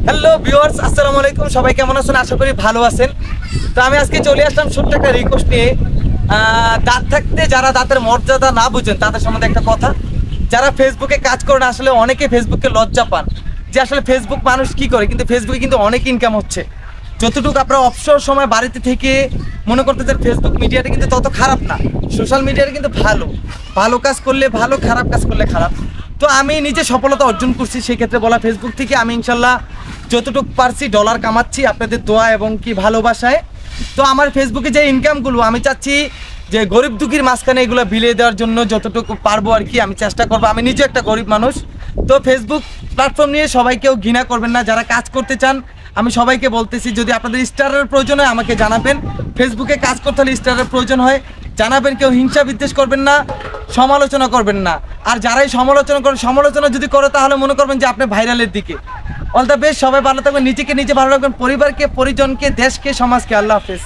Hello viewers, আসসালামু আলাইকুম। সবাই কেমন আছেন? আশা করি ভালো আছেন। তো আমি আজকে চলে আসলাম ছোট্ট একটা রিকোয়েস্ট নিয়ে। দাঁত থাকতে যারা দাঁতের মর্যাদা না বুঝেন তাদের সম্বন্ধে একটা কথা। যারা ফেসবুকে কাজ করেন, আসলে অনেকে ফেসবুককে লজ্জা পান যে আসলে ফেসবুক মানুষ কি করে, কিন্তু ফেসবুকে কিন্তু অনেক ইনকাম হচ্ছে। যতটুকু আপনারা অবসর সময় বাড়িতে থেকে মনে করতেছেন ফেসবুক মিডিয়াটা কিন্তু তত খারাপ না। সোশ্যাল মিডিয়াটা কিন্তু ভালো, ভালো কাজ করলে ভালো, খারাপ কাজ করলে খারাপ। তো আমি নিজে সফলতা অর্জন করছি, সেই ক্ষেত্রে বলা ফেসবুক থেকে আমি ইনশাল্লাহ যতটুকু পারছি ডলার কামাচ্ছি আপনাদের দোয়া এবং কি ভালোবাসায়। তো আমার ফেসবুকে যে ইনকামগুলো আমি চাচ্ছি যে গরিব দুঃখীর মাঝখানে এগুলো বিলিয়ে দেওয়ার জন্য যতটুকু পারবো আর কি আমি চেষ্টা করবো। আমি নিজে একটা গরিব মানুষ। তো ফেসবুক প্ল্যাটফর্ম নিয়ে সবাই কেউ ঘৃণা করবেন না, যারা কাজ করতে চান আমি সবাইকে বলতেছি যদি আপনাদের স্টারের প্রয়োজন হয় আমাকে জানাবেন। ফেসবুকে কাজ করতে হলে স্টারের প্রয়োজন হয়, জানাবেন। কেউ হিংসা বিদ্বেষ করবেন না, সমালোচনা করবেন না। আর যারাই সমালোচনা যদি করে তাহলে মনে করবেন যে আপনি ভাইরালের দিকে। অল দ্য বেস্ট, সবাই ভালো থাকবেন, নিজেকে নিজে ভালো রাখবেন, পরিবারকে, পরিজনকে, দেশকে, সমাজকে। আল্লাহ হাফেজ।